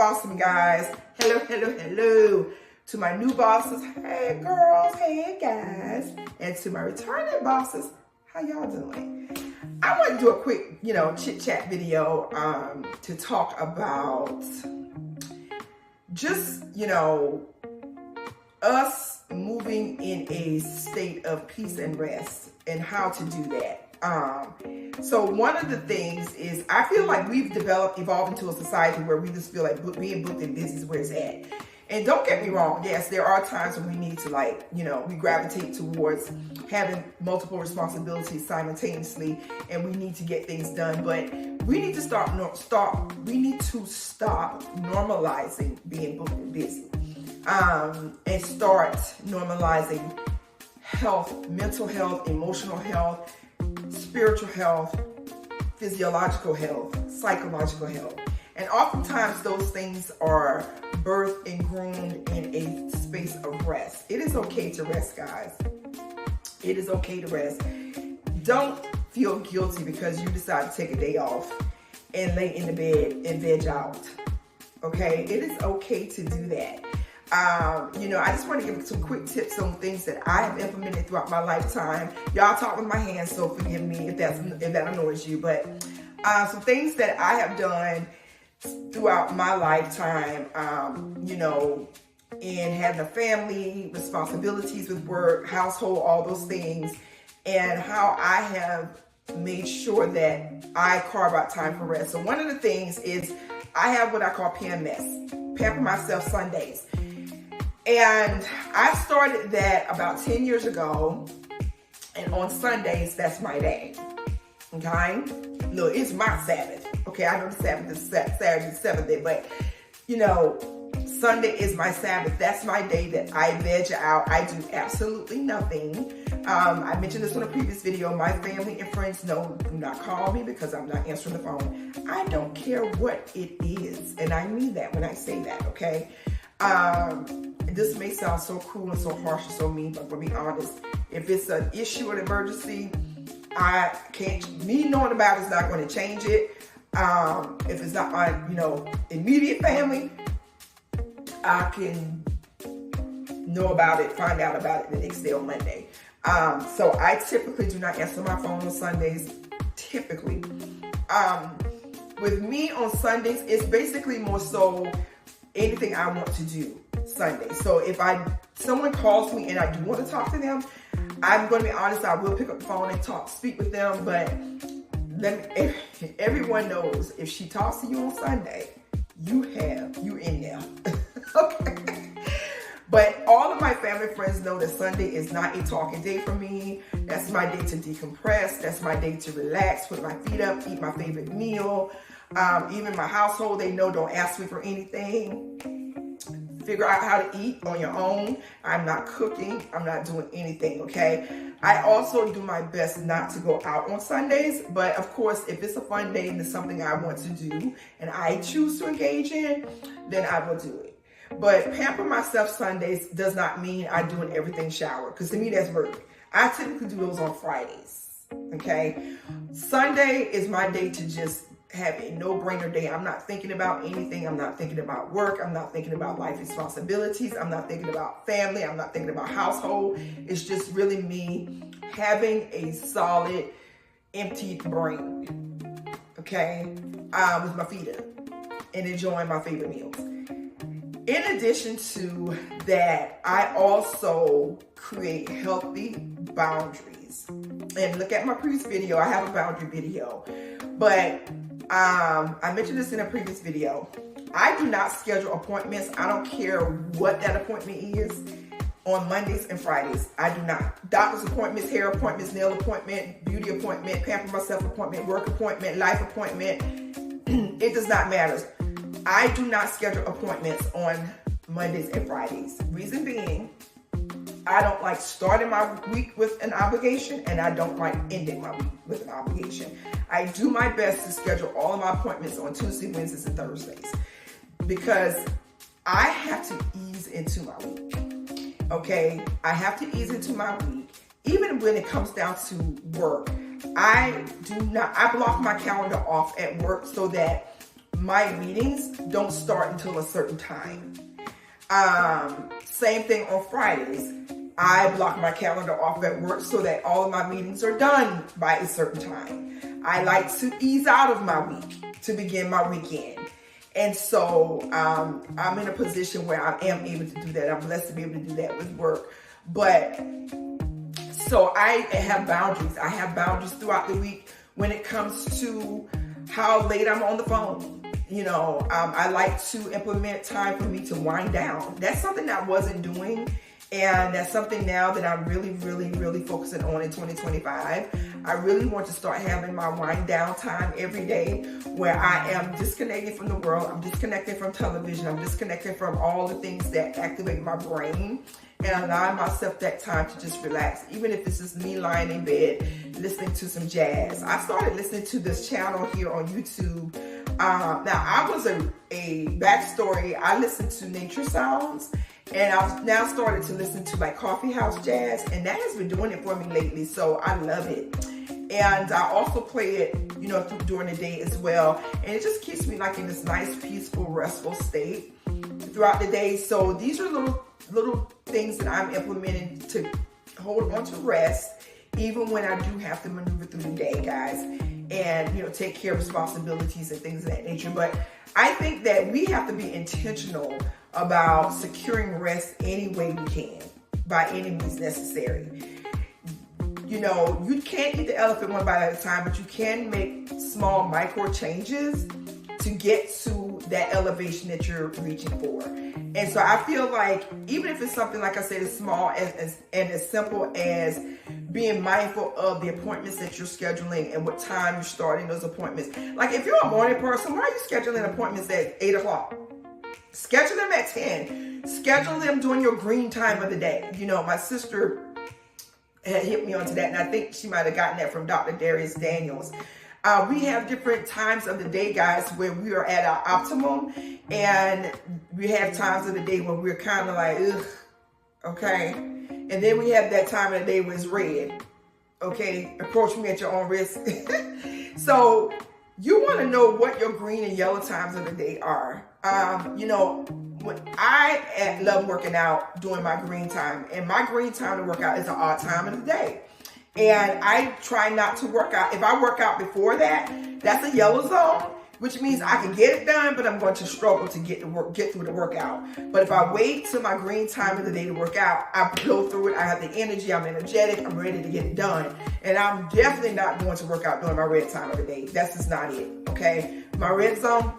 Bossdom, guys. Hello, hello, hello. To my new bosses, hey girls, hey guys. And to my returning bosses, how y'all doing? I want to do a quick, chit chat video to talk about just, us moving in a state of peace and rest and how to do that. So one of the things is I feel like we've evolved into a society where we just feel like being booked and busy is where it's at. And don't get me wrong, yes, there are times when we need to we gravitate towards having multiple responsibilities simultaneously and we need to get things done, but we need to stop normalizing being booked and busy and start normalizing health, mental health, emotional health, spiritual health, physiological health, psychological health. And oftentimes those things are birthed and groomed in a space of rest. It is okay to rest, guys. It is okay to rest. Don't feel guilty because you decide to take a day off and lay in the bed and veg out. Okay? It is okay to do that. I just want to give some quick tips on things that I have implemented throughout my lifetime. Y'all talk with my hands, so forgive me if that annoys you. But some things that I have done throughout my lifetime, in having a family, responsibilities with work, household, all those things, and how I have made sure that I carve out time for rest. So one of the things is I have what I call PMS, Pamper Myself Sundays. And I started that about 10 years ago, and on Sundays, that's my day, okay? No, it's my Sabbath, okay? I know the Sabbath is Saturday, the seventh day, but, Sunday is my Sabbath. That's my day that I veg out. I do absolutely nothing. I mentioned this on a previous video. My family and friends know, do not call me because I'm not answering the phone. I don't care what it is, and I mean that when I say that, okay? This may sound so cruel and so harsh and so mean, but to be honest, if it's an issue or an emergency, me knowing about it is not going to change it. If it's not my, immediate family, I can know about it, find out about it the next day on Monday. So I typically do not answer my phone on Sundays, typically. With me on Sundays, it's basically more so anything I want to do Sunday. So if someone calls me and I do want to talk to them, I'm going to be honest, I will pick up the phone and speak with them, but everyone knows if she talks to you on Sunday, you in there. Okay. But all of my family friends know that Sunday is not a talking day for me. That's my day to decompress. That's my day to relax, put my feet up, eat my favorite meal. Even my household, they know don't ask me for anything. Figure out how to eat on your own. I'm not cooking. I'm not doing anything, okay? I also do my best not to go out on Sundays, but of course, if it's a fun day and it's something I want to do and I choose to engage in, then I will do it. But Pamper Myself Sundays does not mean I'm doing everything shower, because to me, that's work. I typically do those on Fridays, okay? Sunday is my day to just have a no-brainer day. I'm not thinking about anything. I'm not thinking about work. I'm not thinking about life responsibilities. I'm not thinking about family. I'm not thinking about household. It's just really me having a solid, empty brain, okay, with my feet up and enjoying my favorite meals. In addition to that, I also create healthy boundaries. And look at my previous video. I have a boundary video, but I mentioned this in a previous video. I do not schedule appointments. I don't care what that appointment is on Mondays and Fridays. I do not. Doctor's appointments, hair appointments, nail appointment, beauty appointment, pamper myself appointment, work appointment, life appointment. It does not matter. I do not schedule appointments on Mondays and Fridays. Reason being, I don't like starting my week with an obligation, and I don't like ending my week with an obligation. I do my best to schedule all of my appointments on Tuesday, Wednesdays, and Thursdays because I have to ease into my week. Okay? I have to ease into my week. Even when it comes down to work, I block my calendar off at work so that my meetings don't start until a certain time. Same thing on Fridays. I block my calendar off at work so that all of my meetings are done by a certain time. I like to ease out of my week to begin my weekend. And so I'm in a position where I am able to do that. I'm blessed to be able to do that with work. But so I have boundaries. I have boundaries throughout the week when it comes to how late I'm on the phone. I like to implement time for me to wind down. That's something I wasn't doing. And that's something now that I'm really, really, really focusing on in 2025. I really want to start having my wind down time every day where I am disconnecting from the world. I'm disconnecting from television. I'm disconnecting from all the things that activate my brain and allowing myself that time to just relax. Even if it's just me lying in bed, listening to some jazz. I started listening to this channel here on YouTube. Now, I was a backstory. I listened to nature sounds. And I've now started to listen to like coffee house jazz, and that has been doing it for me lately. So I love it. And I also play it, during the day as well. And it just keeps me like in this nice, peaceful, restful state throughout the day. So these are little things that I'm implementing to hold on to rest, even when I do have to maneuver through the day, guys, and, take care of responsibilities and things of that nature. But I think that we have to be intentional about securing rest any way we can, by any means necessary. You can't eat the elephant one bite at a time, but you can make small micro changes to get to that elevation that you're reaching for. And so I feel like even if it's something, like I said, as small and as simple as being mindful of the appointments that you're scheduling and what time you're starting those appointments. Like if you're a morning person, why are you scheduling appointments at 8 o'clock? Schedule them at 10. Schedule them during your green time of the day. My sister had hit me onto that, and I think she might have gotten that from Dr. Darius Daniels. We have different times of the day, guys, where we are at our optimum, and we have times of the day when we're kind of like, ugh, okay? And then we have that time of the day when it's red, okay? Approach me at your own risk. So you want to know what your green and yellow times of the day are. When I love working out during my green time, and my green time to work out is an odd time of the day. And I try not to work out. If I work out before that, that's a yellow zone, which means I can get it done, but I'm going to struggle to get through the workout. But if I wait till my green time of the day to work out, I go through it. I have the energy. I'm energetic. I'm ready to get it done. And I'm definitely not going to work out during my red time of the day. That's just not it. Okay. My red zone.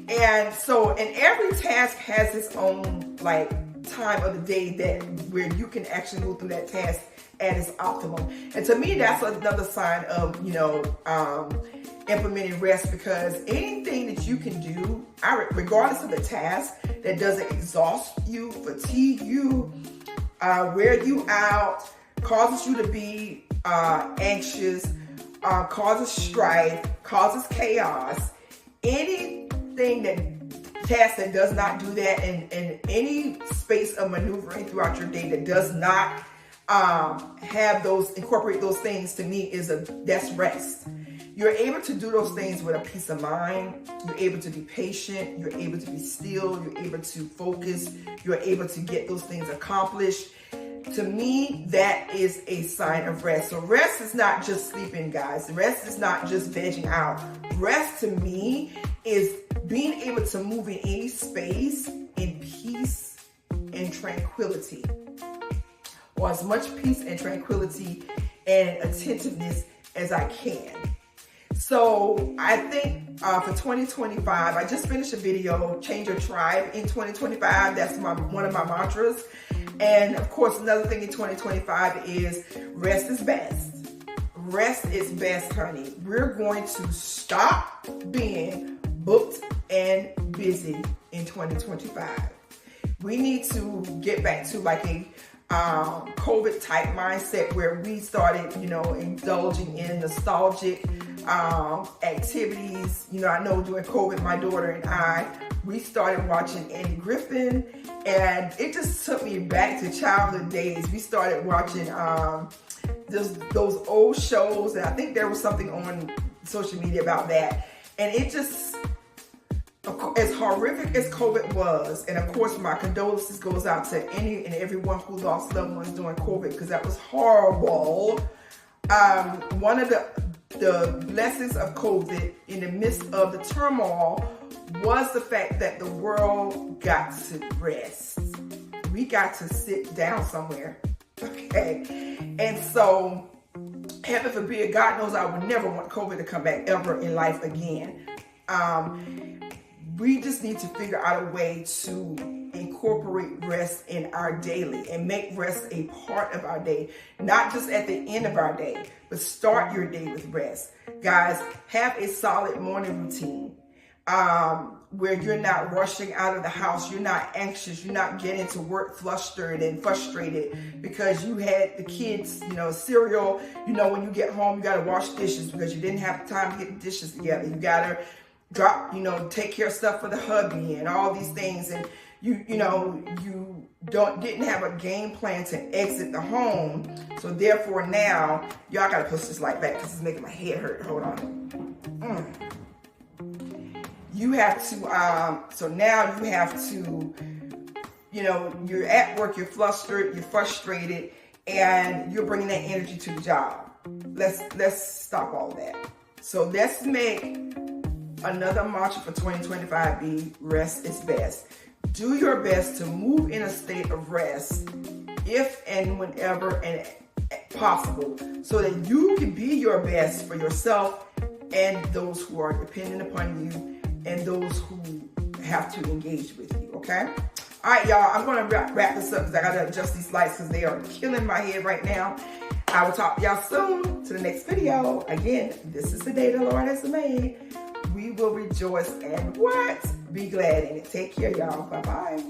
And so, and every task has its own time of the day where you can actually go through that task at its optimum. And to me, that's another sign of, implementing rest, because anything that you can do, regardless of the task, that doesn't exhaust you, fatigue you, wear you out, causes you to be anxious, causes strife, causes chaos, task that does not do that, and any space of maneuvering throughout your day that does not incorporate those things, to me that's rest. You're able to do those things with a peace of mind. You're able to be patient. You're able to be still. You're able to focus. You're able to get those things accomplished. To me, that is a sign of rest. So rest is not just sleeping, guys. Rest is not just vegging out. Rest to me is being able to move in any space in peace and tranquility, or as much peace and tranquility and attentiveness as I can. So I think for 2025, I just finished a video, Change Your Tribe in 2025. That's one of my mantras. And of course, another thing in 2025 is rest is best. Rest is best, honey. We're going to stop being booked and busy in 2025. We need to get back to a COVID type mindset where we started, indulging in nostalgic activities. I know during COVID, my daughter and we started watching Andy Griffin, and it just took me back to childhood days. We started watching those old shows, and I think there was something on social media about that. And it just As horrific as COVID was, and of course my condolences goes out to any and everyone who lost loved ones during COVID, because that was horrible. One of the blessings of COVID in the midst of the turmoil was the fact that the world got to rest. We got to sit down somewhere, okay? And so, heaven forbid, God knows I would never want COVID to come back ever in life again. We just need to figure out a way to incorporate rest in our daily and make rest a part of our day, not just at the end of our day, but start your day with rest. Guys, have a solid morning routine where you're not rushing out of the house, you're not anxious, you're not getting to work flustered and frustrated because you had the kids, cereal, when you get home, you got to wash dishes because you didn't have time to get the dishes together. You got to take care of stuff for the hubby and all these things, and you didn't have a game plan to exit the home. So therefore now, y'all gotta push this light back because it's making my head hurt. Hold on. You have to, so now you have to, you're at work, you're flustered, you're frustrated, and you're bringing that energy to the job. Let's stop all that. So let's make another mantra for 2025 be rest is best. Do your best to move in a state of rest if and whenever and possible, so that you can be your best for yourself and those who are dependent upon you and those who have to engage with you, okay? All right, y'all, I'm going to wrap this up because I got to adjust these lights because they are killing my head right now. I will talk to y'all soon to the next video. Again, this is the day the Lord has made. We will rejoice and what? Be glad in it. Take care, y'all. Bye-bye.